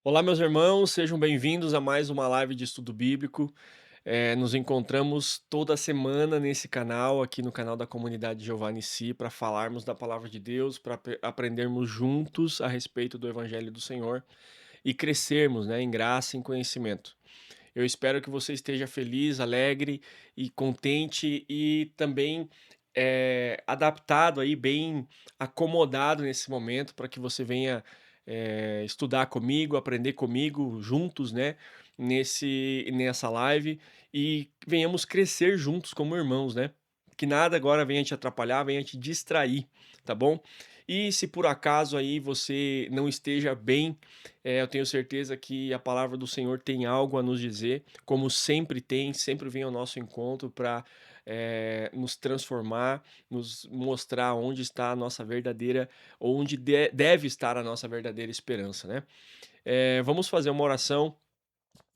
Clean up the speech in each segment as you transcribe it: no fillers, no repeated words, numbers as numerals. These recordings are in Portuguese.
Olá, meus irmãos, sejam bem-vindos a mais uma live de estudo bíblico. Nos encontramos toda semana nesse canal, aqui no canal da Comunidade Jeová Nissi, para falarmos da palavra de Deus, para aprendermos juntos a respeito do Evangelho do Senhor e crescermos, né, em graça e em conhecimento. Eu espero que você esteja feliz, alegre e contente e também adaptado aí, bem acomodado nesse momento para que você venha estudar comigo, aprender comigo juntos, né? Nessa live e venhamos crescer juntos como irmãos, né? Que nada agora venha te atrapalhar, venha te distrair, tá bom? E se por acaso aí você não esteja bem, eu tenho certeza que a palavra do Senhor tem algo a nos dizer, como sempre tem, sempre vem ao nosso encontro para nos transformar, nos mostrar onde está a nossa verdadeira, onde deve estar a nossa verdadeira esperança, né? Vamos fazer uma oração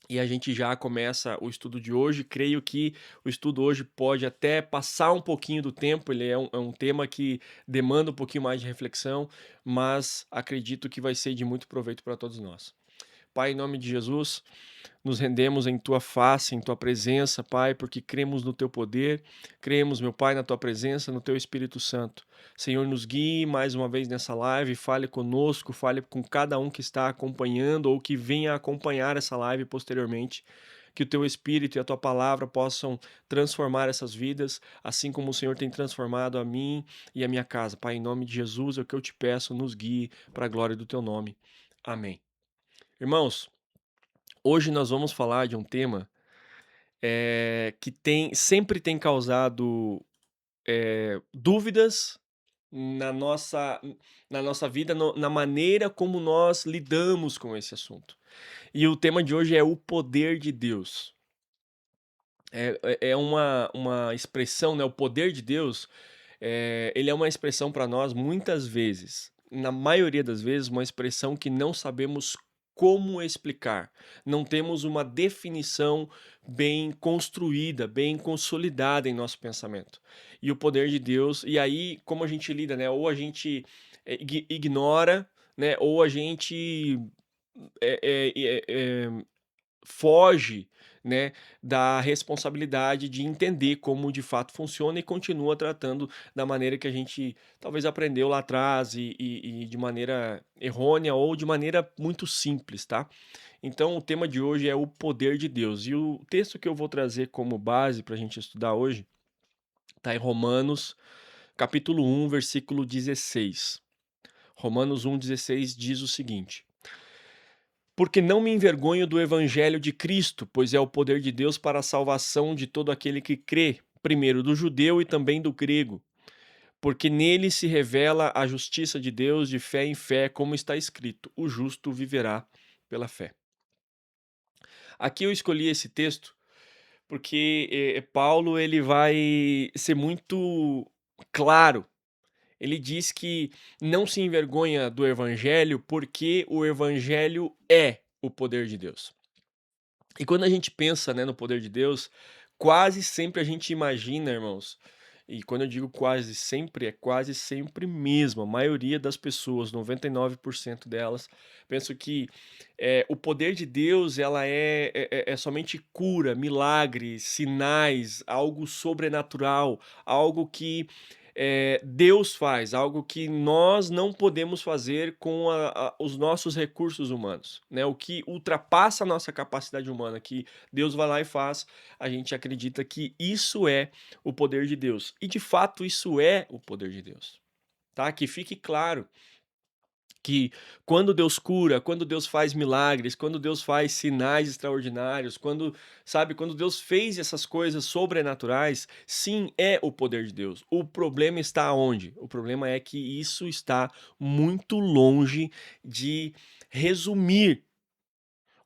e a gente já começa o estudo de hoje. Creio que o estudo hoje pode até passar um pouquinho do tempo, ele é um tema que demanda um pouquinho mais de reflexão, mas acredito que vai ser de muito proveito para todos nós. Pai, em nome de Jesus, nos rendemos em tua face, em tua presença, Pai, porque cremos no teu poder, cremos, meu Pai, na tua presença, no teu Espírito Santo. Senhor, nos guie mais uma vez nessa live, fale conosco, fale com cada um que está acompanhando ou que venha acompanhar essa live posteriormente. Que o teu Espírito e a tua palavra possam transformar essas vidas, assim como o Senhor tem transformado a mim e a minha casa. Pai, em nome de Jesus, é o que eu te peço, nos guie para a glória do teu nome. Amém. Irmãos, hoje nós vamos falar de um tema que sempre tem causado dúvidas na nossa vida, na maneira como nós lidamos com esse assunto. E o tema de hoje é o poder de Deus. É uma expressão, né? O poder de Deus, ele é uma expressão para nós, muitas vezes, na maioria das vezes, uma expressão que não sabemos como explicar. Não temos uma definição bem construída, bem consolidada em nosso pensamento. E o poder de Deus, e aí como a gente lida, né? Ou a gente ignora, né? Ou a gente é, é, é, é, foge, né, da responsabilidade de entender como de fato funciona e continua tratando da maneira que a gente talvez aprendeu lá atrás e de maneira errônea ou de maneira muito simples, tá? Então o tema de hoje é o poder de Deus e o texto que eu vou trazer como base para a gente estudar hoje está em Romanos, capítulo 1, versículo 16. Romanos 1,16 diz o seguinte: porque não me envergonho do evangelho de Cristo, pois é o poder de Deus para a salvação de todo aquele que crê, primeiro do judeu e também do grego, porque nele se revela a justiça de Deus de fé em fé, como está escrito: o justo viverá pela fé. Aqui eu escolhi esse texto porque Paulo ele vai ser muito claro. Ele diz que não se envergonha do evangelho porque o evangelho é o poder de Deus. E quando a gente pensa, né, no poder de Deus, quase sempre a gente imagina, irmãos, e quando eu digo quase sempre, é quase sempre mesmo. A maioria das pessoas, 99% delas, pensam que o poder de Deus ela é somente cura, milagre, sinais, algo sobrenatural, algo que Deus faz, algo que nós não podemos fazer com os nossos recursos humanos, né? O que ultrapassa a nossa capacidade humana, que Deus vai lá e faz, a gente acredita que isso é o poder de Deus. E de fato isso é o poder de Deus, tá? Que fique claro que quando Deus cura, quando Deus faz milagres, quando Deus faz sinais extraordinários, quando Deus fez essas coisas sobrenaturais, sim, é o poder de Deus. O problema está onde? O problema é que isso está muito longe de resumir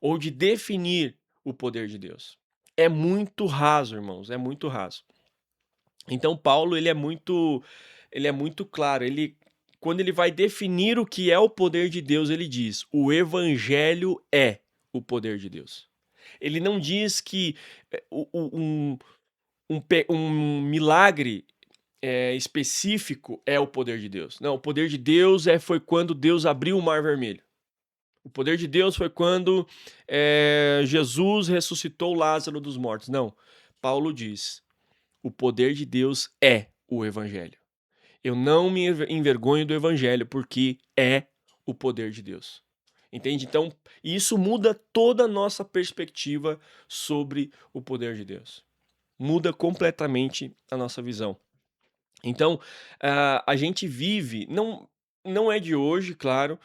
ou de definir o poder de Deus. É muito raso, irmãos, é muito raso. Então Paulo, ele é muito claro, quando ele vai definir o que é o poder de Deus, ele diz: "O evangelho é o poder de Deus". Ele não diz que um milagre, específico é o poder de Deus. Não, o poder de Deus foi quando Deus abriu o Mar Vermelho. O poder de Deus foi quando, Jesus ressuscitou Lázaro dos mortos. Não, Paulo diz: "O poder de Deus é o evangelho". Eu não me envergonho do evangelho, porque é o poder de Deus. Entende? Então, isso muda toda a nossa perspectiva sobre o poder de Deus. Muda completamente a nossa visão. Então, a gente vive, não é de hoje, claro,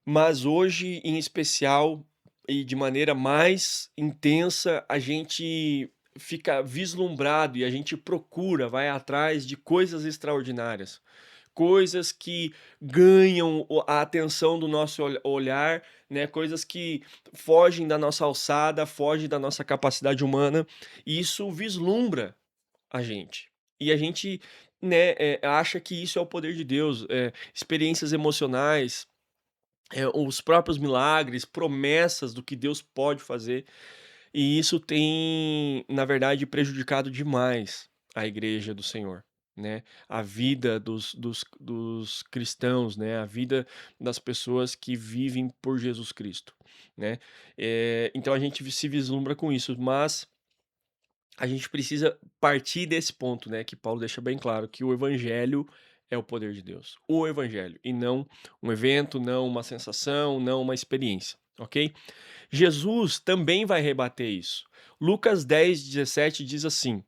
mas hoje em especial e de maneira mais intensa, a gente fica vislumbrado e a gente procura, vai atrás de coisas extraordinárias. Coisas que ganham a atenção do nosso olhar, né, coisas que fogem da nossa alçada, fogem da nossa capacidade humana, e isso vislumbra a gente. E a gente, né, acha que isso é o poder de Deus, experiências emocionais, os próprios milagres, promessas do que Deus pode fazer, e isso tem, na verdade, prejudicado demais a igreja do Senhor, né, a vida dos cristãos, né, a vida das pessoas que vivem por Jesus Cristo, né. Então a gente se vislumbra com isso, mas a gente precisa partir desse ponto, né, que Paulo deixa bem claro, que o evangelho é o poder de Deus. O evangelho, e não um evento, não uma sensação, não uma experiência, ok? Jesus também vai rebater isso. Lucas 10:17 diz assim: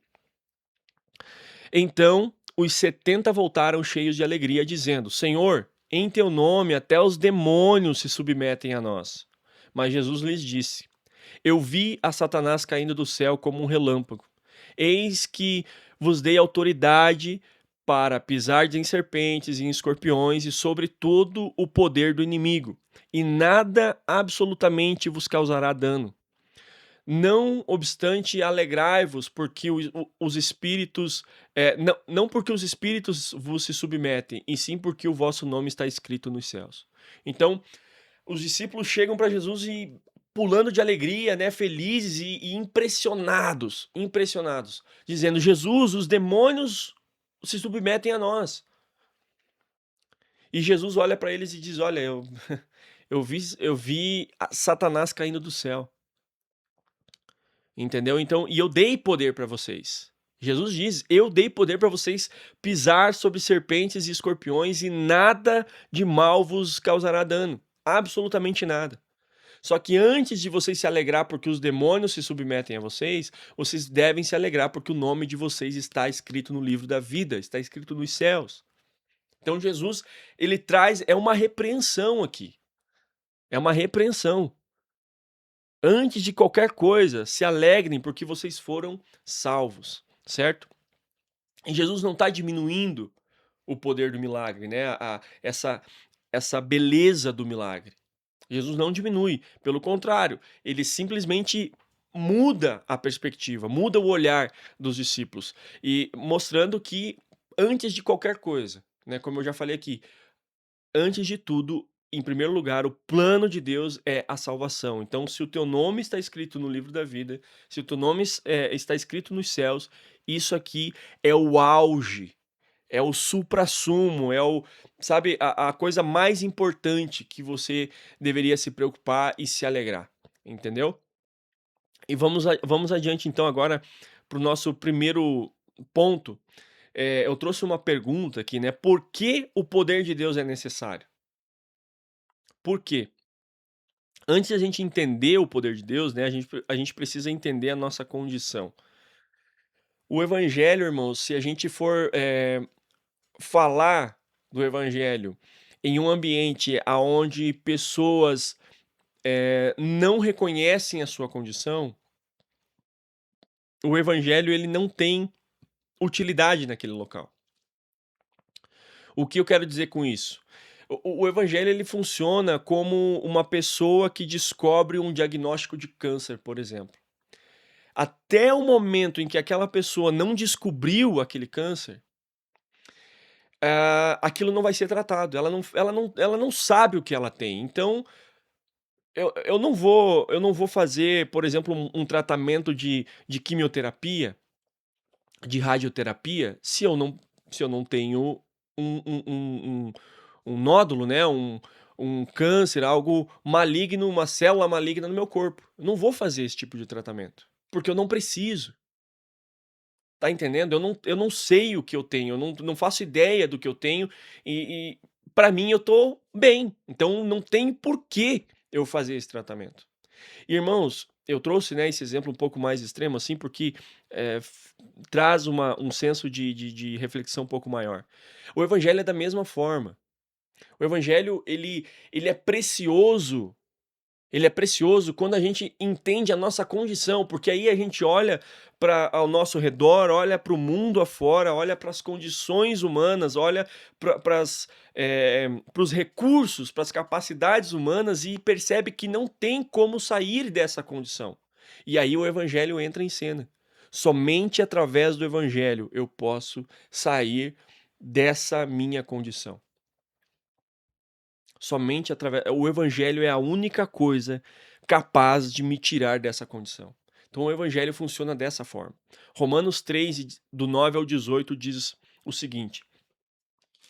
Então os 70 voltaram cheios de alegria, dizendo: Senhor, em teu nome até os demônios se submetem a nós. Mas Jesus lhes disse: Eu vi a Satanás caindo do céu como um relâmpago. Eis que vos dei autoridade para pisar em serpentes e em escorpiões e sobre todo o poder do inimigo, e nada absolutamente vos causará dano. Não obstante, alegrai-vos, porque os espíritos, não porque os espíritos vos se submetem, e sim porque o vosso nome está escrito nos céus. Então, os discípulos chegam para Jesus e pulando de alegria, né, felizes e impressionados, impressionados, dizendo: Jesus, os demônios se submetem a nós. E Jesus olha para eles e diz: Olha, eu vi Satanás caindo do céu. Entendeu? Então, e eu dei poder para vocês. Jesus diz: Eu dei poder para vocês pisar sobre serpentes e escorpiões e nada de mal vos causará dano. Absolutamente nada. Só que antes de vocês se alegrar porque os demônios se submetem a vocês, vocês devem se alegrar porque o nome de vocês está escrito no livro da vida, está escrito nos céus. Então Jesus, ele traz, é uma repreensão aqui. É uma repreensão. Antes de qualquer coisa, se alegrem porque vocês foram salvos, certo? E Jesus não está diminuindo o poder do milagre, né? Essa beleza do milagre. Jesus não diminui, pelo contrário, ele simplesmente muda a perspectiva, muda o olhar dos discípulos e mostrando que antes de qualquer coisa, né, como eu já falei aqui, antes de tudo, em primeiro lugar, o plano de Deus é a salvação. Então, se o teu nome está escrito no livro da vida, se o teu nome está escrito nos céus, isso aqui é o auge, é o suprassumo, é o, sabe, a coisa mais importante que você deveria se preocupar e se alegrar, entendeu? E vamos adiante então agora para o nosso primeiro ponto. Eu trouxe uma pergunta aqui, né? Por que o poder de Deus é necessário? Por quê? Antes de a gente entender o poder de Deus, né, a gente precisa entender a nossa condição. O evangelho, irmãos, se a gente for, falar do evangelho em um ambiente aonde pessoas, não reconhecem a sua condição, o evangelho ele não tem utilidade naquele local. O que eu quero dizer com isso? O evangelho ele funciona como uma pessoa que descobre um diagnóstico de câncer, por exemplo. Até o momento em que aquela pessoa não descobriu aquele câncer, aquilo não vai ser tratado, ela não sabe o que ela tem. Então, eu não vou fazer, por exemplo, um tratamento de quimioterapia, de radioterapia, se eu não tenho um nódulo, né, um câncer, algo maligno, uma célula maligna no meu corpo. Eu não vou fazer esse tipo de tratamento, porque eu não preciso. Tá entendendo? Eu não sei o que eu tenho, eu não faço ideia do que eu tenho e pra mim eu tô bem, então não tem porquê eu fazer esse tratamento. Irmãos, eu trouxe, né, esse exemplo um pouco mais extremo, assim, porque, traz um senso de reflexão um pouco maior. O evangelho é da mesma forma. O evangelho ele é precioso, ele é precioso quando a gente entende a nossa condição, porque aí a gente olha para ao nosso redor, olha para o mundo afora, olha para as condições humanas, olha para os recursos, para as capacidades humanas e percebe que não tem como sair dessa condição. E aí o evangelho entra em cena. Somente através do evangelho eu posso sair dessa minha condição. Somente através o evangelho é a única coisa capaz de me tirar dessa condição. Então o evangelho funciona dessa forma. Romanos 3, do 9 ao 18, diz o seguinte,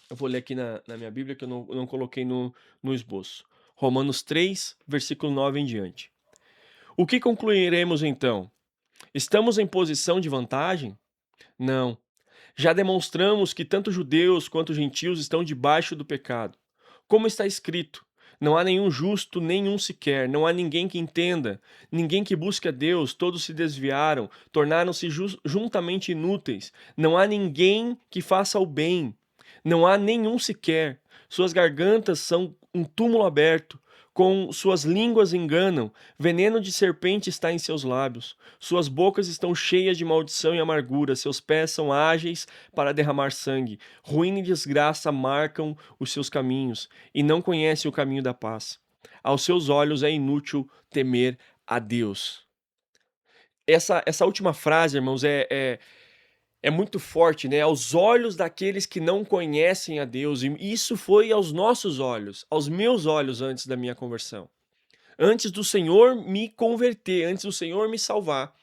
eu vou ler aqui na minha Bíblia que eu não coloquei no esboço. Romanos 3, versículo 9 em diante. O que concluiremos então? Estamos em posição de vantagem? Não. Já demonstramos que tanto judeus quanto gentios estão debaixo do pecado. Como está escrito: não há nenhum justo, nenhum sequer, não há ninguém que entenda, ninguém que busque a Deus, todos se desviaram, tornaram-se juntamente inúteis. Não há ninguém que faça o bem, não há nenhum sequer. Suas gargantas são um túmulo aberto, com suas línguas enganam, veneno de serpente está em seus lábios. Suas bocas estão cheias de maldição e amargura, seus pés são ágeis para derramar sangue. Ruína e desgraça marcam os seus caminhos, e não conhecem o caminho da paz. Aos seus olhos é inútil temer a Deus. Essa última frase, irmãos, é muito forte, né? Aos olhos daqueles que não conhecem a Deus. E isso foi aos nossos olhos, aos meus olhos antes da minha conversão. Antes do Senhor me converter, antes do Senhor me salvar,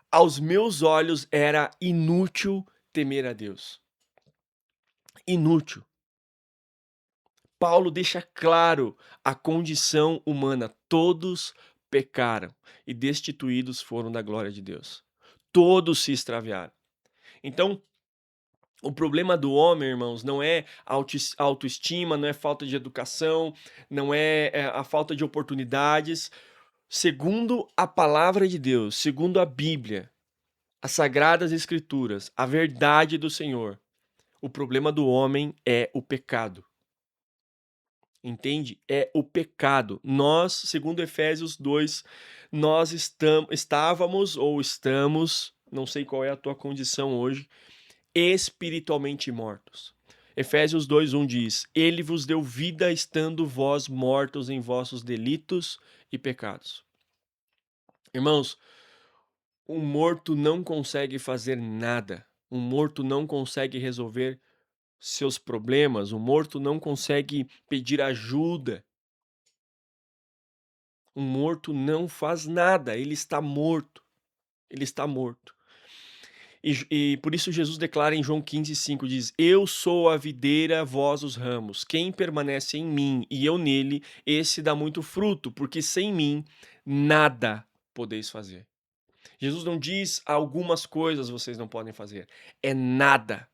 aos meus olhos era inútil temer a Deus. Inútil. Paulo deixa claro a condição humana. Todos pecaram e destituídos foram da glória de Deus. Todos se extraviaram. Então, o problema do homem, irmãos, não é autoestima, não é falta de educação, não é a falta de oportunidades. Segundo a palavra de Deus, segundo a Bíblia, as sagradas escrituras, a verdade do Senhor, o problema do homem é o pecado. Entende? É o pecado. Nós, segundo Efésios 2, nós estávamos ou estamos, não sei qual é a tua condição hoje, espiritualmente mortos. Efésios 2:1 diz: Ele vos deu vida estando vós mortos em vossos delitos e pecados. Irmãos, um morto não consegue fazer nada. Um morto não consegue resolver seus problemas. Um morto não consegue pedir ajuda. Um morto não faz nada. Ele está morto. Ele está morto. E por isso Jesus declara em João 15:5, diz: Eu sou a videira, vós os ramos. Quem permanece em mim e eu nele, esse dá muito fruto, porque sem mim nada podeis fazer. Jesus não diz algumas coisas vocês não podem fazer, é nada.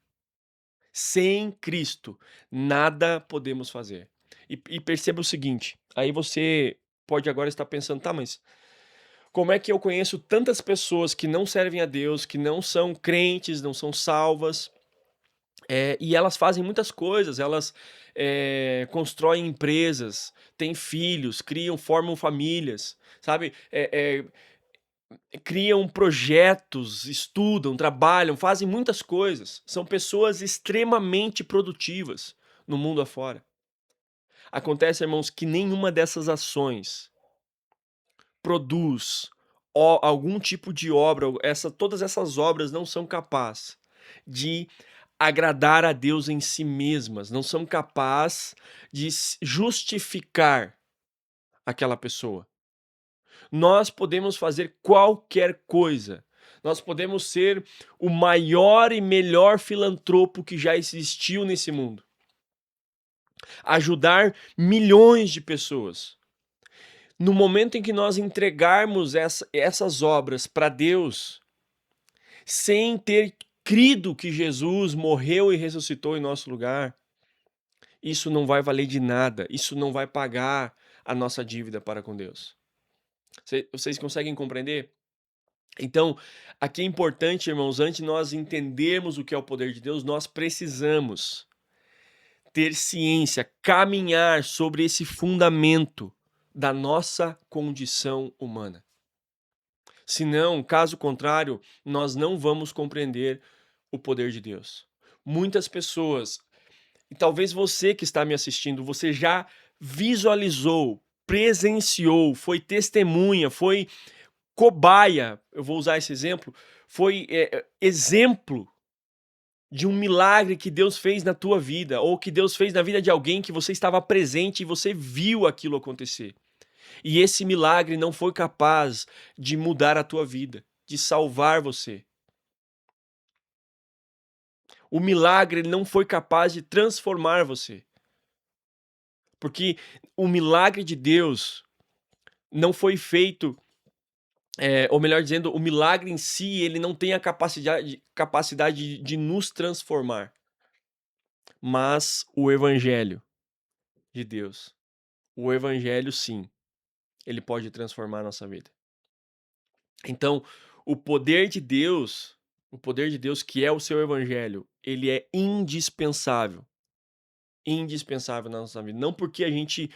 Sem Cristo, nada podemos fazer. E perceba o seguinte, aí você pode agora estar pensando, tá, mas como é que eu conheço tantas pessoas que não servem a Deus, que não são crentes, não são salvas, e elas fazem muitas coisas, elas constroem empresas, têm filhos, criam, formam famílias, sabe? Criam projetos, estudam, trabalham, fazem muitas coisas. São pessoas extremamente produtivas no mundo afora. Acontece, irmãos, que nenhuma dessas ações produz algum tipo de obra, todas essas obras não são capazes de agradar a Deus em si mesmas, não são capazes de justificar aquela pessoa. Nós podemos fazer qualquer coisa. Nós podemos ser o maior e melhor filantropo que já existiu nesse mundo. ajudar milhões de pessoas. No momento em que nós entregarmos essas obras para Deus, sem ter crido que Jesus morreu e ressuscitou em nosso lugar, isso não vai valer de nada, isso não vai pagar a nossa dívida para com Deus. Vocês conseguem compreender? Então, aqui é importante, irmãos, antes de nós entendermos o que é o poder de Deus, nós precisamos ter ciência, caminhar sobre esse fundamento da nossa condição humana. Senão, caso contrário, nós não vamos compreender o poder de Deus. Muitas pessoas, e talvez você que está me assistindo, você já visualizou, presenciou, foi testemunha, foi cobaia, eu vou usar esse exemplo, foi exemplo de um milagre que Deus fez na tua vida, ou que Deus fez na vida de alguém que você estava presente e você viu aquilo acontecer. E esse milagre não foi capaz de mudar a tua vida, de salvar você. O milagre não foi capaz de transformar você. Porque o milagre de Deus não foi feito, ou melhor dizendo, o milagre em si, ele não tem a capacidade de nos transformar. Mas o evangelho de Deus, o evangelho sim, ele pode transformar a nossa vida. Então, o poder de Deus que é o seu evangelho, ele é indispensável. Indispensável na nossa vida. Não porque a gente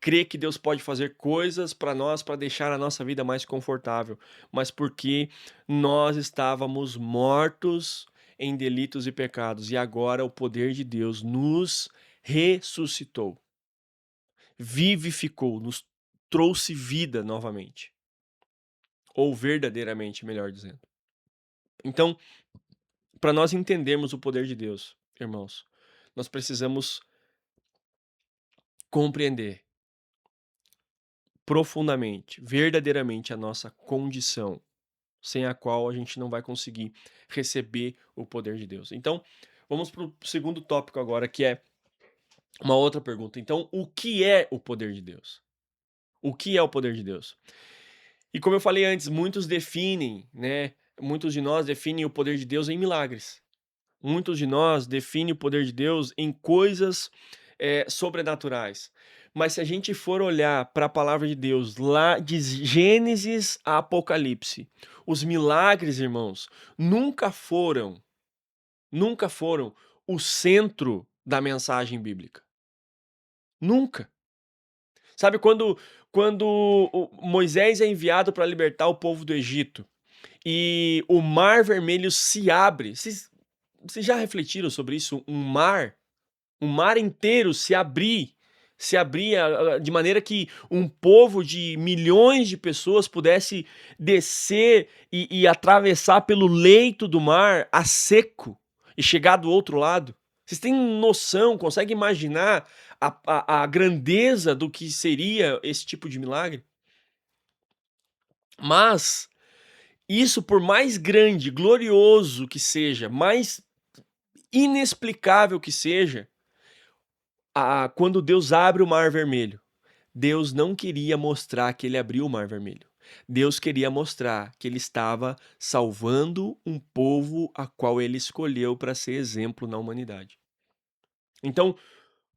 crê que Deus pode fazer coisas para nós para deixar a nossa vida mais confortável, mas porque nós estávamos mortos em delitos e pecados e agora o poder de Deus nos ressuscitou, vivificou, nos trouxe vida novamente, ou verdadeiramente, melhor dizendo. Então, para nós entendermos o poder de Deus, irmãos, nós precisamos compreender profundamente, verdadeiramente a nossa condição, sem a qual a gente não vai conseguir receber o poder de Deus. Então, vamos para o segundo tópico agora, que é uma outra pergunta. Então, o que é o poder de Deus? O que é o poder de Deus? E como eu falei antes, muitos definem, né? Muitos de nós definem o poder de Deus em milagres. Muitos de nós definem o poder de Deus em coisas sobrenaturais. Mas se a gente for olhar para a palavra de Deus, lá de Gênesis a Apocalipse, os milagres, irmãos, nunca foram o centro da mensagem bíblica. Nunca. Sabe quando Moisés é enviado para libertar o povo do Egito e o Mar Vermelho se abre? Vocês já refletiram sobre isso? Um mar inteiro se abria de maneira que um povo de milhões de pessoas pudesse descer e atravessar pelo leito do mar a seco e chegar do outro lado. Vocês têm noção, conseguem imaginar a grandeza do que seria esse tipo de milagre? Mas isso, por mais grande, glorioso que seja, mais inexplicável que seja, quando Deus abre o Mar Vermelho, Deus não queria mostrar que ele abriu o Mar Vermelho. Deus queria mostrar que ele estava salvando um povo a qual ele escolheu para ser exemplo na humanidade. Então,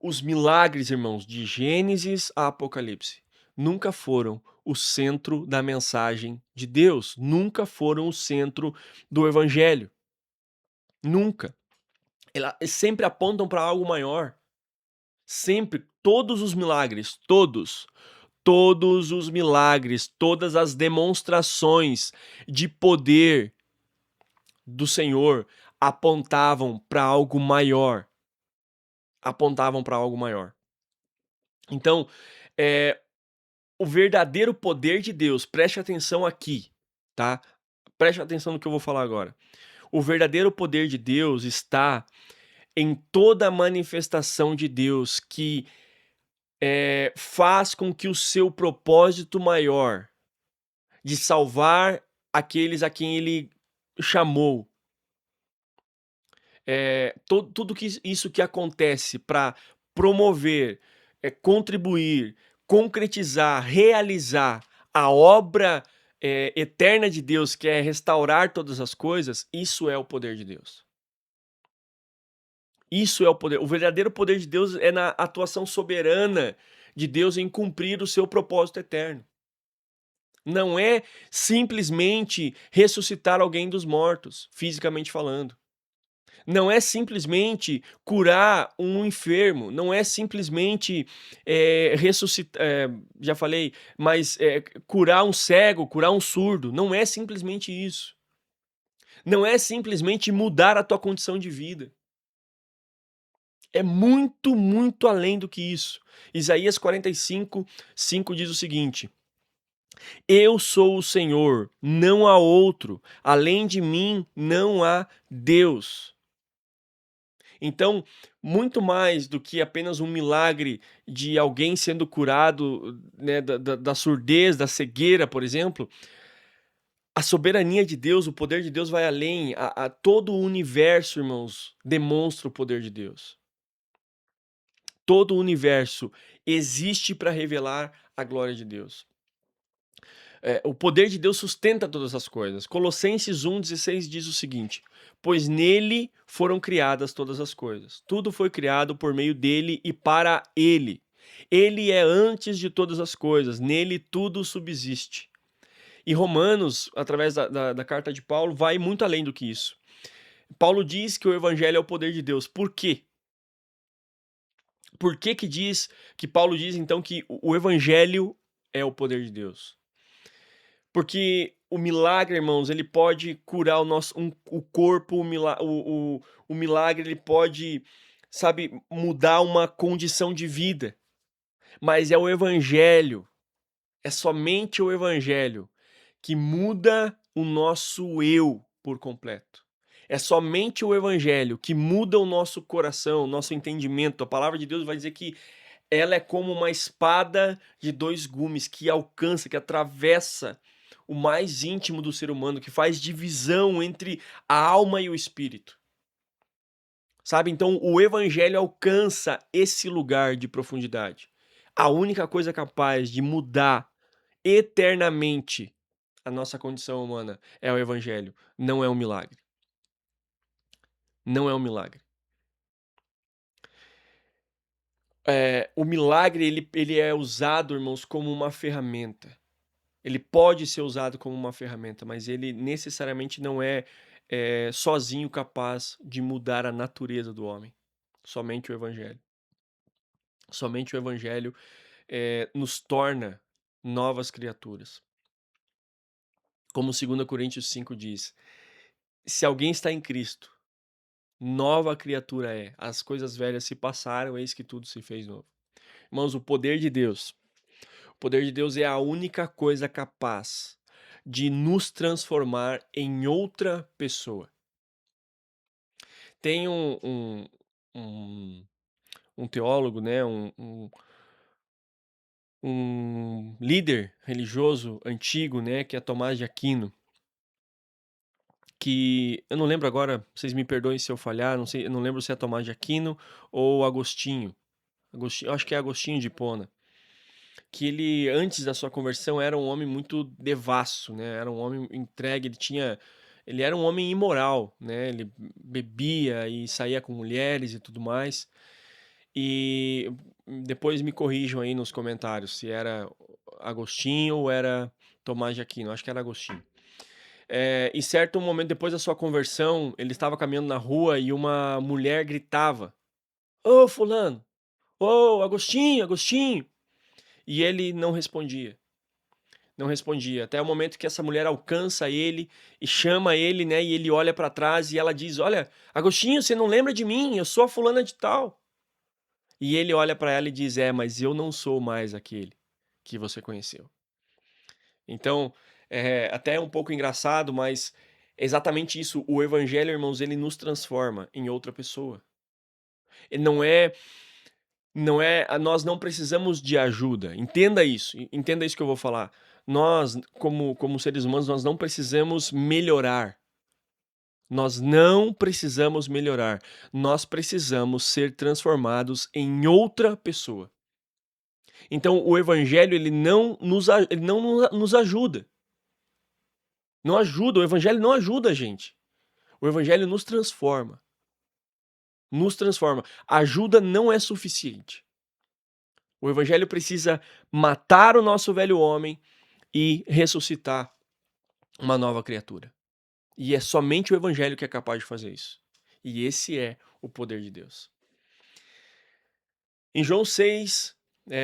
os milagres, irmãos, de Gênesis a Apocalipse, nunca foram o centro da mensagem de Deus, nunca foram o centro do evangelho. Nunca. Eles sempre apontam para algo maior. Sempre, todos os milagres, todos os milagres, todas as demonstrações de poder do Senhor apontavam para algo maior. Apontavam para algo maior. Então, o verdadeiro poder de Deus, preste atenção aqui, tá? Preste atenção no que eu vou falar agora. O verdadeiro poder de Deus está em toda a manifestação de Deus que faz com que o seu propósito maior de salvar aqueles a quem ele chamou Tudo que isso que acontece para promover, contribuir, concretizar, realizar a obra, eterna de Deus, que é restaurar todas as coisas, isso é o poder de Deus. Isso é o poder. O verdadeiro poder de Deus é na atuação soberana de Deus em cumprir o seu propósito eterno. Não é simplesmente ressuscitar alguém dos mortos, fisicamente falando. Não é simplesmente curar um enfermo, não é simplesmente, já falei, mas, curar um cego, curar um surdo, não é simplesmente isso. Não é simplesmente mudar a tua condição de vida. É muito, muito além do que isso. Isaías 45:5 diz o seguinte: Eu sou o Senhor, não há outro, além de mim não há Deus. Então, muito mais do que apenas um milagre de alguém sendo curado, né, da surdez, da cegueira, por exemplo, a soberania de Deus, o poder de Deus vai além. Todo o universo, irmãos, demonstra o poder de Deus. Todo o universo existe para revelar a glória de Deus. O poder de Deus sustenta todas as coisas. Colossenses 1,16 diz o seguinte: Pois nele foram criadas todas as coisas. Tudo foi criado por meio dele e para ele. Ele é antes de todas as coisas, nele tudo subsiste. E Romanos, através da carta de Paulo, vai muito além do que isso. Paulo diz que o evangelho é o poder de Deus. Por quê? Por que que Paulo diz então que o evangelho é o poder de Deus? Porque o milagre, irmãos, ele pode curar o corpo, o milagre ele pode, sabe, mudar uma condição de vida. Mas é o evangelho, é somente o evangelho que muda o nosso eu por completo. É somente o evangelho que muda o nosso coração, o nosso entendimento. A palavra de Deus vai dizer que ela é como uma espada de dois gumes que alcança, que atravessa o mais íntimo do ser humano, que faz divisão entre a alma e o espírito. Sabe? Então, o evangelho alcança esse lugar de profundidade. A única coisa capaz de mudar eternamente a nossa condição humana é o evangelho, não é um milagre. Não é um milagre. O milagre, ele é usado, irmãos, como uma ferramenta. Ele pode ser usado como uma ferramenta, mas ele necessariamente não é, sozinho capaz de mudar a natureza do homem. Somente o evangelho. Somente o evangelho, nos torna novas criaturas. Como 2 Coríntios 5 diz: Se alguém está em Cristo, nova criatura é. As coisas velhas se passaram, eis que tudo se fez novo. Irmãos, o poder de Deus é a única coisa capaz de nos transformar em outra pessoa. Tem um, um teólogo, né, um líder religioso antigo, né, que é Tomás de Aquino, que eu não lembro agora, vocês me perdoem se eu falhar, não sei, eu não lembro se é Tomás de Aquino ou Agostinho. Agostinho, acho que é Agostinho de Hipona, que ele antes da sua conversão era um homem muito devasso, né? Era um homem entregue, ele era um homem imoral, né? Ele bebia e saía com mulheres e tudo mais. E depois me corrijam aí nos comentários se era Agostinho ou era Tomás de Aquino. Acho que era Agostinho. E certo momento depois da sua conversão, ele estava caminhando na rua e uma mulher gritava: Ô, fulano! Ô, Agostinho, Agostinho! E ele não respondia. Não respondia. Até o momento que essa mulher alcança ele e chama ele, né? E ele olha para trás e ela diz: Olha, Agostinho, você não lembra de mim? Eu sou a fulana de tal. E ele olha para ela e diz: mas eu não sou mais aquele que você conheceu. Então, até é um pouco engraçado, mas é exatamente isso. O evangelho, irmãos, ele nos transforma em outra pessoa. E nós não precisamos de ajuda. Entenda isso que eu vou falar. Nós, como seres humanos, nós não precisamos melhorar. Nós não precisamos melhorar, nós precisamos ser transformados em outra pessoa. Então o evangelho ele não nos ajuda, não ajuda, o evangelho não ajuda a gente. O evangelho nos transforma. Ajuda não é suficiente. O evangelho precisa matar o nosso velho homem e ressuscitar uma nova criatura. E é somente o evangelho que é capaz de fazer isso. E esse é o poder de Deus. Em João 6,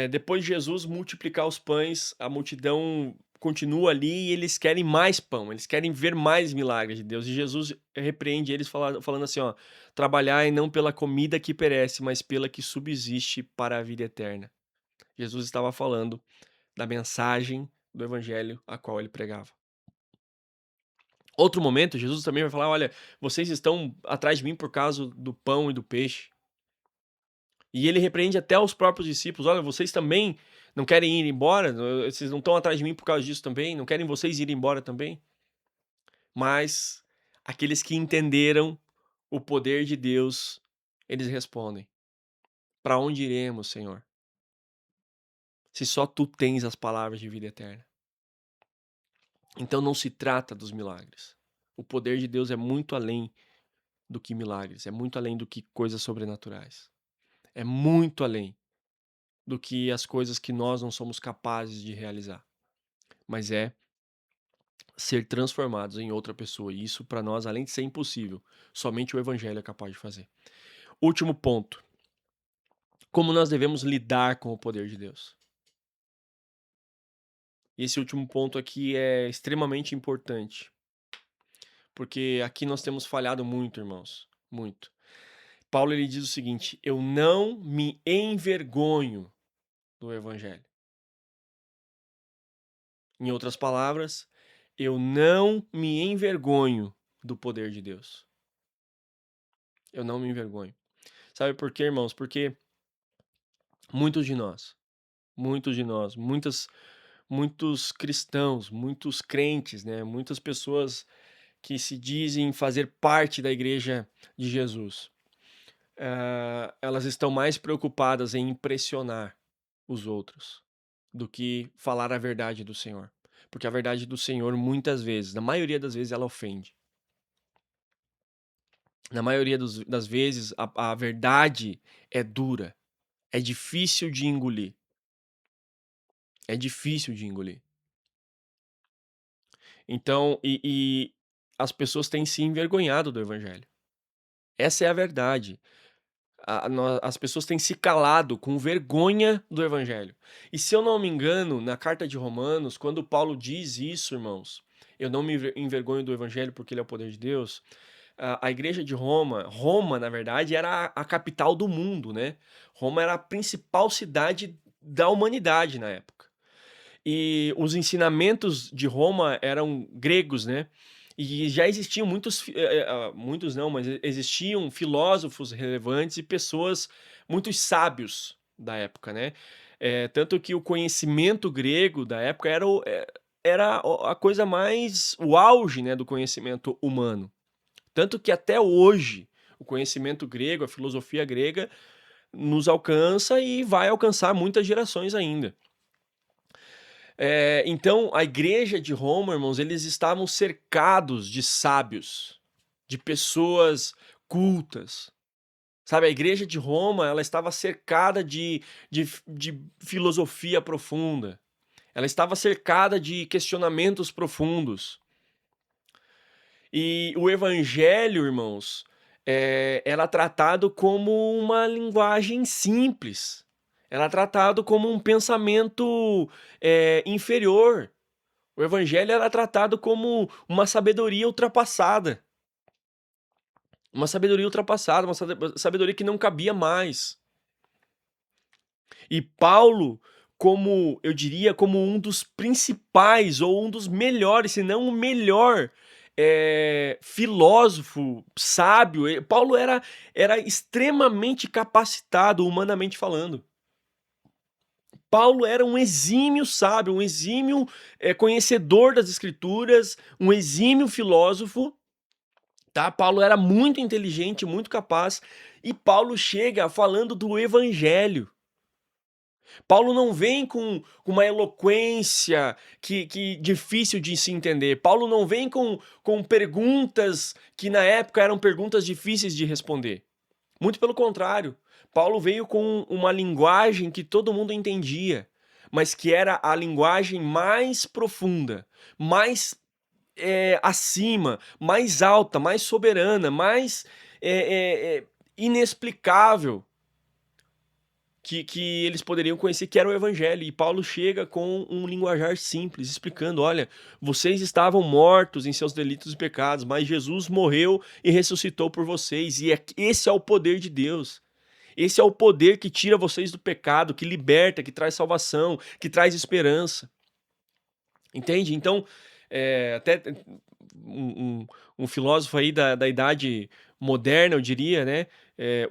depois de Jesus multiplicar os pães, a multidão continua ali e eles querem mais pão, eles querem ver mais milagres de Deus. E Jesus repreende eles falando assim, ó, trabalhai não pela comida que perece, mas pela que subsiste para a vida eterna. Jesus estava falando da mensagem do evangelho a qual ele pregava. Outro momento, Jesus também vai falar, olha, vocês estão atrás de mim por causa do pão e do peixe. E ele repreende até os próprios discípulos: "Olha, vocês também não querem ir embora? Vocês não estão atrás de mim por causa disso também? Não querem vocês ir embora também?" Mas aqueles que entenderam o poder de Deus, eles respondem: "Para onde iremos, Senhor? Se só tu tens as palavras de vida eterna." Então não se trata dos milagres. O poder de Deus é muito além do que milagres, é muito além do que coisas sobrenaturais. É muito além do que as coisas que nós não somos capazes de realizar. Mas é ser transformados em outra pessoa. E isso, para nós, além de ser impossível, somente o Evangelho é capaz de fazer. Último ponto: como nós devemos lidar com o poder de Deus. E esse último ponto aqui é extremamente importante, porque aqui nós temos falhado muito, irmãos, muito. Paulo ele diz o seguinte: eu não me envergonho do Evangelho. Em outras palavras, eu não me envergonho do poder de Deus. Eu não me envergonho. Sabe por quê, irmãos? Porque muitos de nós, muitos cristãos, muitos crentes, né? Muitas pessoas que se dizem fazer parte da igreja de Jesus, elas estão mais preocupadas em impressionar os outros do que falar a verdade do Senhor. Porque a verdade do Senhor, muitas vezes, na maioria das vezes, ela ofende. Na maioria das vezes, a verdade é dura, é difícil de engolir. É difícil de engolir. Então, as pessoas têm se envergonhado do evangelho. Essa é a verdade. As pessoas têm se calado com vergonha do evangelho. E se eu não me engano, na carta de Romanos, quando Paulo diz isso, irmãos, eu não me envergonho do evangelho porque ele é o poder de Deus. A igreja de Roma, na verdade, era a capital do mundo, né? Roma era a principal cidade da humanidade na época. E os ensinamentos de Roma eram gregos, né? E já existiam muitos não, mas existiam filósofos relevantes e pessoas muito sábios da época, né? Tanto que o conhecimento grego da época era a coisa mais, o auge, né, do conhecimento humano. Tanto que até hoje o conhecimento grego, a filosofia grega, nos alcança e vai alcançar muitas gerações ainda. Então, a igreja de Roma, irmãos, eles estavam cercados de sábios, de pessoas cultas. Sabe, a igreja de Roma, ela estava cercada de filosofia profunda. Ela estava cercada de questionamentos profundos. E o evangelho, irmãos, era tratado como uma linguagem simples. Era tratado como um pensamento, inferior. O evangelho era tratado como uma sabedoria ultrapassada. Uma sabedoria ultrapassada, uma sabedoria que não cabia mais. E Paulo, como eu diria, como um dos principais ou um dos melhores, se não o melhor, filósofo, sábio, Paulo era extremamente capacitado, humanamente falando. Paulo era um exímio sábio, um exímio conhecedor das escrituras, um exímio filósofo, tá? Paulo era muito inteligente, muito capaz, e Paulo chega falando do evangelho. Paulo não vem com uma eloquência que difícil de se entender. Paulo não vem com perguntas que na época eram perguntas difíceis de responder. Muito pelo contrário, Paulo veio com uma linguagem que todo mundo entendia, mas que era a linguagem mais profunda, mais acima, mais alta, mais soberana, mais inexplicável que eles poderiam conhecer, que era o evangelho. E Paulo chega com um linguajar simples, explicando: olha, vocês estavam mortos em seus delitos e pecados, mas Jesus morreu e ressuscitou por vocês. E esse é o poder de Deus. Esse é o poder que tira vocês do pecado, que liberta, que traz salvação, que traz esperança. Entende? Então, até um filósofo aí da idade moderna, eu diria, né?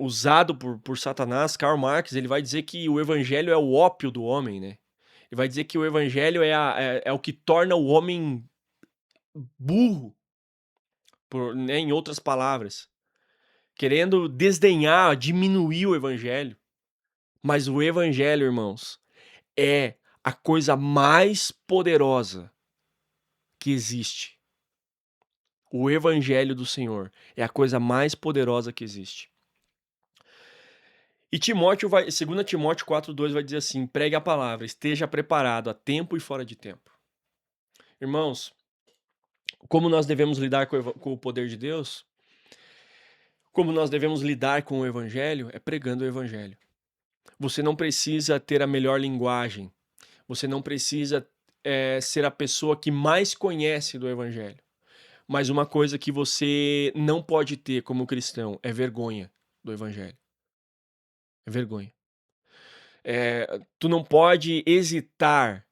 Usado por Satanás, Karl Marx, ele vai dizer que o evangelho é o ópio do homem, né? Ele vai dizer que o evangelho é o que torna o homem burro, né, em outras palavras, querendo desdenhar, diminuir o evangelho. Mas o evangelho, irmãos, é a coisa mais poderosa que existe. O evangelho do Senhor é a coisa mais poderosa que existe. E Timóteo 2 Timóteo 4:2 vai dizer assim: pregue a palavra, esteja preparado a tempo e fora de tempo. Irmãos, como nós devemos lidar com o poder de Deus? Como nós devemos lidar com o evangelho? É pregando o evangelho. Você não precisa ter a melhor linguagem. Você não precisa ser a pessoa que mais conhece do evangelho. Mas uma coisa que você não pode ter como cristão é vergonha do evangelho. É vergonha. Tu não pode hesitar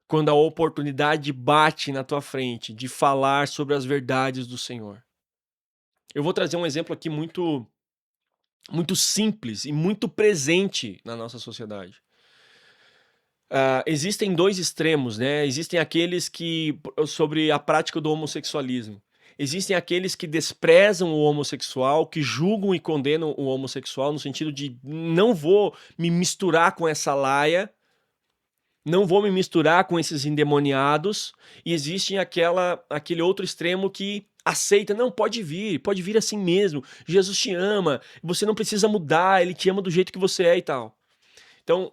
quando a oportunidade bate na tua frente de falar sobre as verdades do Senhor. Eu vou trazer um exemplo aqui muito simples e muito presente na nossa sociedade. Existem dois extremos, né? Existem aqueles que sobre a prática do homossexualismo. Existem aqueles que desprezam o homossexual, que julgam e condenam o homossexual no sentido de não vou me misturar com essa laia, não vou me misturar com esses endemoniados. E existe aquele outro extremo que aceita, não, pode vir assim mesmo. Jesus te ama, você não precisa mudar, ele te ama do jeito que você é e tal. Então,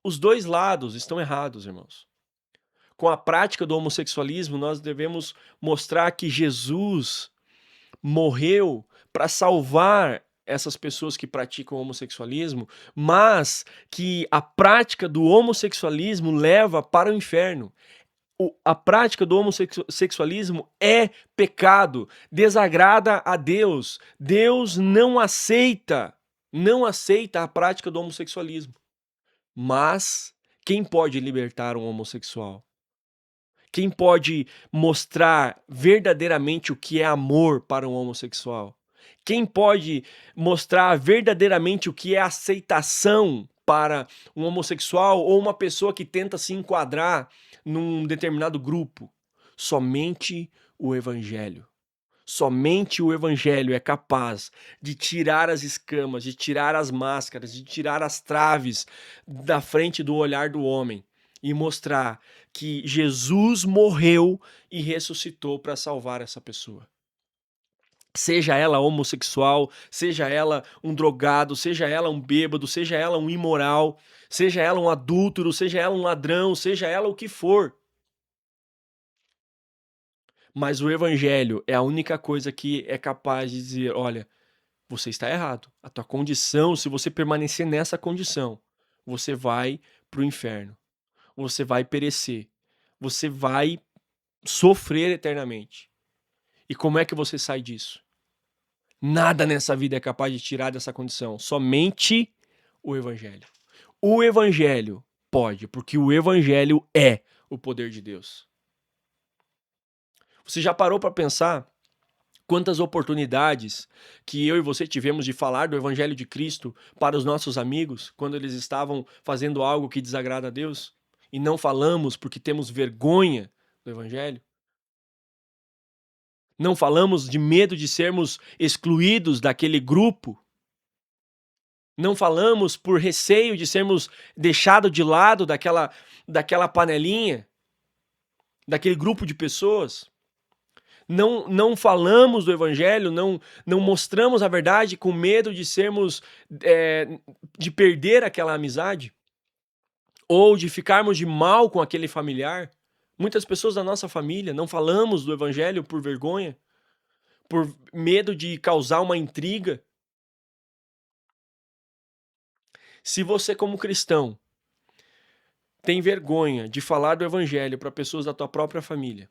os dois lados estão errados, irmãos. Com a prática do homossexualismo, nós devemos mostrar que Jesus morreu para salvar essas pessoas que praticam homossexualismo, mas que a prática do homossexualismo leva para o inferno. A prática do homossexualismo é pecado, desagrada a Deus. Deus não aceita a prática do homossexualismo. Mas quem pode libertar um homossexual? Quem pode mostrar verdadeiramente o que é amor para um homossexual? Quem pode mostrar verdadeiramente o que é aceitação para um homossexual ou uma pessoa que tenta se enquadrar num determinado grupo? Somente o Evangelho. Somente o Evangelho é capaz de tirar as escamas, de tirar as máscaras, de tirar as traves da frente do olhar do homem e mostrar que Jesus morreu e ressuscitou para salvar essa pessoa. Seja ela homossexual, seja ela um drogado, seja ela um bêbado, seja ela um imoral, seja ela um adúltero, seja ela um ladrão, seja ela o que for. Mas o evangelho é a única coisa que é capaz de dizer: olha, você está errado. A tua condição, se você permanecer nessa condição, você vai para o inferno. Você vai perecer. Você vai sofrer eternamente. E como é que você sai disso? Nada nessa vida é capaz de tirar dessa condição. Somente o evangelho. O evangelho pode, porque o evangelho é o poder de Deus. Você já parou para pensar quantas oportunidades que eu e você tivemos de falar do Evangelho de Cristo para os nossos amigos quando eles estavam fazendo algo que desagrada a Deus e não falamos porque temos vergonha do Evangelho? Não falamos de medo de sermos excluídos daquele grupo. Não falamos por receio de sermos deixados de lado daquela panelinha, daquele grupo de pessoas. Não falamos do evangelho, não mostramos a verdade com medo de sermos, de perder aquela amizade ou de ficarmos de mal com aquele familiar. Muitas pessoas da nossa família não falamos do evangelho por vergonha, por medo de causar uma intriga. Se você, como cristão, tem vergonha de falar do evangelho para pessoas da tua própria família,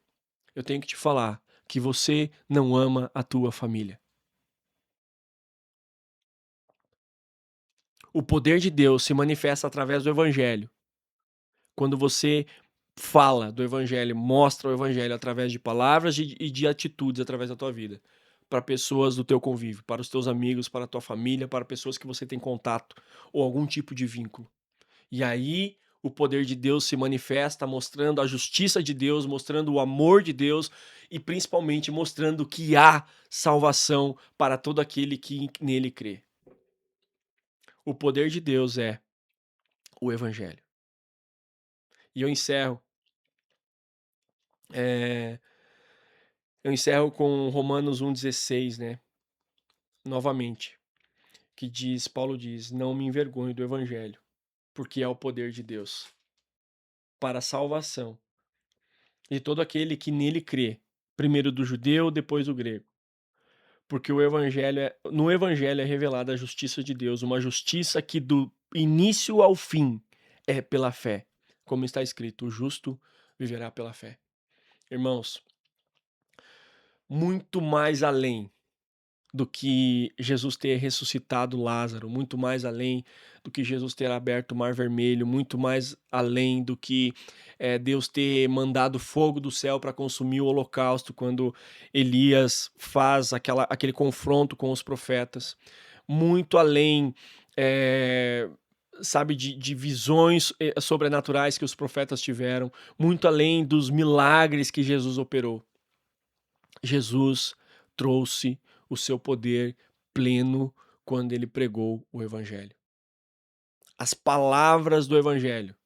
eu tenho que te falar que você não ama a tua família. O poder de Deus se manifesta através do evangelho. Quando você fala do evangelho, mostra o evangelho através de palavras e de atitudes através da tua vida, para pessoas do teu convívio, para os teus amigos, para a tua família, para pessoas que você tem contato ou algum tipo de vínculo. E aí o poder de Deus se manifesta mostrando a justiça de Deus, mostrando o amor de Deus e principalmente mostrando que há salvação para todo aquele que nele crê. O poder de Deus é o evangelho. E eh, eu encerro com Romanos 1,16, né? Novamente, que diz, Paulo diz, não me envergonho do evangelho, porque é o poder de Deus para a salvação de todo aquele que nele crê, primeiro do judeu, depois do grego. Porque no evangelho é revelada a justiça de Deus, uma justiça que do início ao fim é pela fé. Como está escrito, o justo viverá pela fé. Irmãos, muito mais além do que Jesus ter ressuscitado Lázaro, muito mais além do que Jesus ter aberto o Mar Vermelho, muito mais além do que Deus ter mandado fogo do céu para consumir o holocausto quando Elias faz aquele confronto com os profetas, muito além, sabe, de visões sobrenaturais que os profetas tiveram, muito além dos milagres que Jesus operou. Jesus trouxe o seu poder pleno quando ele pregou o evangelho. As palavras do evangelho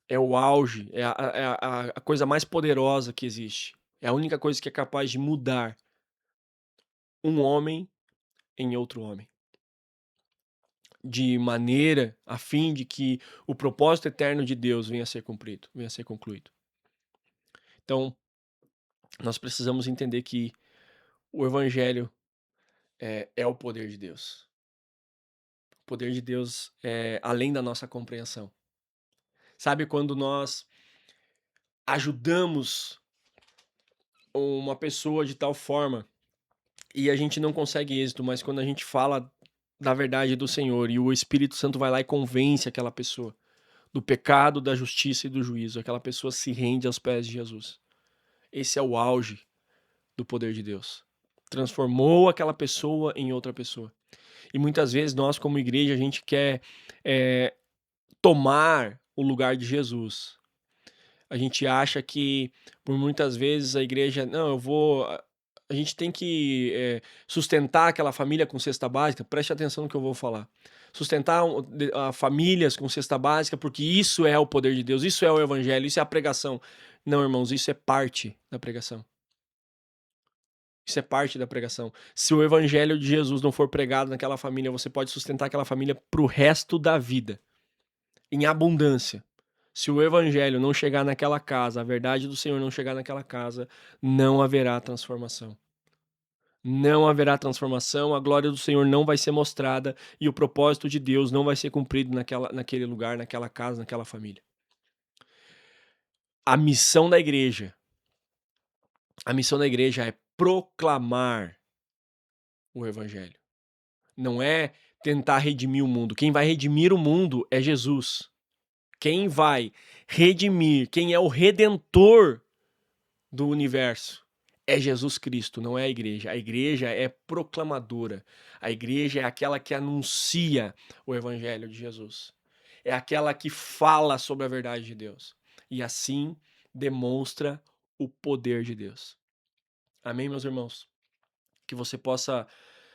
é o auge, é a coisa mais poderosa que existe. É a única coisa que é capaz de mudar um homem em outro homem. De maneira a fim de que o propósito eterno de Deus venha a ser cumprido, venha a ser concluído. Então, nós precisamos entender que o evangelho é o poder de Deus. O poder de Deus é além da nossa compreensão. Sabe quando nós ajudamos uma pessoa de tal forma e a gente não consegue êxito, mas quando a gente fala da verdade do Senhor e o Espírito Santo vai lá e convence aquela pessoa do pecado, da justiça e do juízo, aquela pessoa se rende aos pés de Jesus. Esse é o auge do poder de Deus. Transformou aquela pessoa em outra pessoa. E muitas vezes nós, como igreja, a gente quer tomar o lugar de Jesus. A gente acha que, por muitas vezes, a igreja, não, a gente tem que sustentar aquela família com cesta básica, preste atenção no que eu vou falar. Sustentar famílias com cesta básica, porque isso é o poder de Deus, isso é o evangelho, isso é a pregação. Não, irmãos, isso é parte da pregação. Isso é parte da pregação. Se o evangelho de Jesus não for pregado naquela família, você pode sustentar aquela família pro resto da vida, em abundância. Se o evangelho não chegar naquela casa, a verdade do Senhor não chegar naquela casa, não haverá transformação. Não haverá transformação, a glória do Senhor não vai ser mostrada e o propósito de Deus não vai ser cumprido naquele lugar, naquela casa, naquela família. A missão da igreja, é proclamar o evangelho. Não é tentar redimir o mundo. Quem vai redimir o mundo é Jesus. Quem vai redimir, quem é o redentor do universo é Jesus Cristo, não é a igreja. A igreja é proclamadora. A igreja é aquela que anuncia o evangelho de Jesus. É aquela que fala sobre a verdade de Deus. E assim demonstra o poder de Deus. Amém, meus irmãos? Que você possa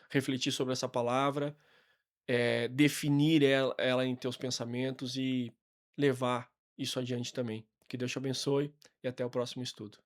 refletir sobre essa palavra, definir ela em teus pensamentos e levar isso adiante também. Que Deus te abençoe e até o próximo estudo.